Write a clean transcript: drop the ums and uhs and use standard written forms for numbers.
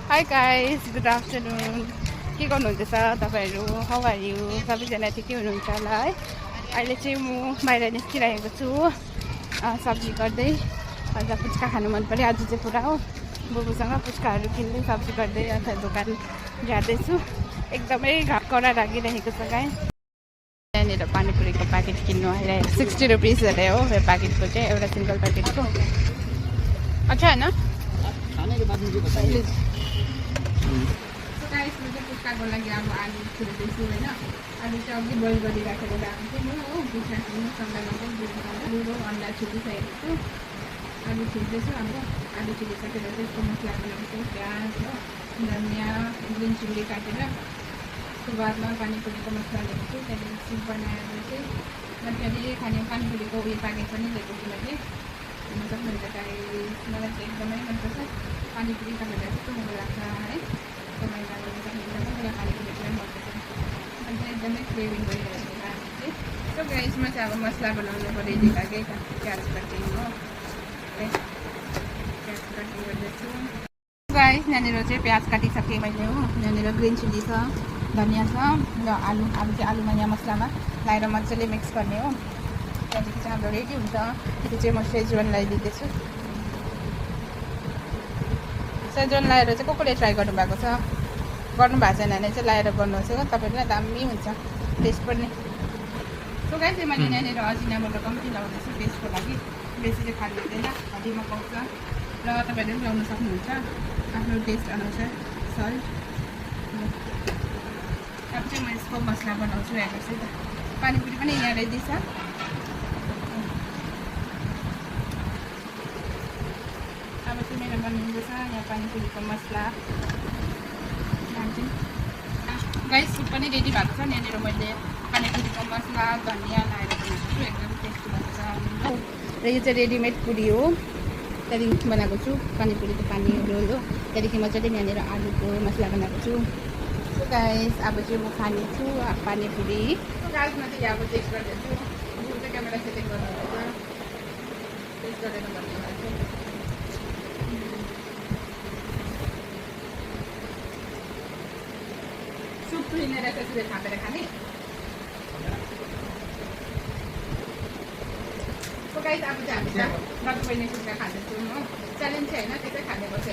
Hi guys, good afternoon. के गर्नुहुँदैछ तपाईहरु? How are you? सबैजना ठिकै हुनुहुन्छ होला है? अहिले चाहिँ म बाहिर निस्किरहेको छु सब्जी गर्दै। आज पुच्का खानु मन पर्यो आज चाहिँ पुरा हो। बुबुसँग पुच्काहरू किन्दै सब्जी गर्दै अथवा दोकान जाँदैछु। एकदमै घाम कडा लागिरहेको छ गाइस। यहाँनिर पानीपुरीको प्याकेट किन्नु आइरहेको 60 रुपिस अरे हो यो प्याकेटको चाहिँ एउटा सिंगल प्याकेटको। अच्छा हैन? खाने के बाद मुझे बताइए। गाइस म चाहिँ पुच्काको लागि अब आलु छिल्दैछु हैन। आलु चाहिँ अघि बोइल गरिराखेर राखेको थिएँ म हो। पुच्का खानु सँगैमा चाहिँ दुधो अन्डा छिलिसकेको छु। आलु छिल्दैछु अब आलु छिलिसकेर त्यसको मसला बनाउँछु प्याज हो धनियाँ ग्रिन चिल्ली काटेर सुरुवातमा पानीपुरीको मसला ल्याएको छु। त्यहाँदेखि सुप बनाएर चाहिँ मजाले खाने पानीपुरीको उयो प्याकेट पनि ल्याएको छु मैले। सक्नुहुन्छ गाइस मलाई चाहिँ एकदमै मनपर्छ पानीपुरी तपाईँलाई कस्तो मन लाग्छ है तपाईँलाई मलाई पानीपुरी पुरा मनपर्छ अन्त एकदमै क्रेभिङ गरिरहेको छ आज चाहिँ। सो गाइसमा चाहिँ अब मसला बनाउनु रेडी लाग्यो प्याज कटिङ हो प्याज कटिङ गर्दैछु। गाइस यहाँनिर चाहिँ प्याज काटिसकेँ मैले हो। यहाँनिर ग्रिन चिल्ली छ धनियाँ छ र आलु चाहिँ आलुमा यहाँ मसलामा लाएर मजाले मिक्स गर्ने हो। त्यहाँदेखि चाहिँ हाम्रो रेडी हुन्छ। त्यो चाहिँ म सेजवान लगाइदिँदैछु। सेजवान लगाएर चाहिँ कसले ट्राई गर्नुभएको छ गर्नुभएको छैन भने चाहिँ लगाएर गर्नुहोस् हो तपाईँलाई दामी हुन्छ टेस्ट पनि। सो गाइस चाहिँ मैले यहाँनिर अजिनाबाट कम्ती लगाउँदैछु टेस्टको लागि बेसी चाहिँ खानु हुँदैन हड्डीमा पाउँछ र तपाईँहरूले पनि लगाउनु सक्नुहुन्छ आफ्नो टेस्ट अनुसार सल्ट। अब चाहिँ म यसको मसला बनाउँछु हेर्नुहोस् है त पानीपुरी पनि यहाँ रेडी छ। अब चाहिँ मेरो बनिँदैछ यहाँ पानीपुरीको मसला गाइस सुप पनि रेडी भएको छ। यहाँनिर मैले पानीपुरीको मसला धनियाँ लगाएर बनाएको छु एकदम टेस्टी भएको छ र यो चाहिँ रेडिमेड पुरी हो। त्यहाँदेखि बनाएको छु पानीपुरीको पानी रोल हो। त्यहाँदेखि मजाले यहाँनिर आलुको मसला बनाएको छु। सो गाइस अब चाहिँ म खाने छु पानीपुरी। गाइसमा चाहिँ अब टेस्ट गर्दैछु जुन चाहिँ क्यामेरा सेटिङ गर्नुपर्छ टेस्ट गरेर भन्नुभएको छ। सुप पिनेर त्यसरी थापेर खाने। सो गाइस अब चाहिँ हामी चाहिँ रक्बैने पुच्का खाँदैछौँ हो। च्यालेन्ज चाहिँ होइन त्यसै खाने बस्छ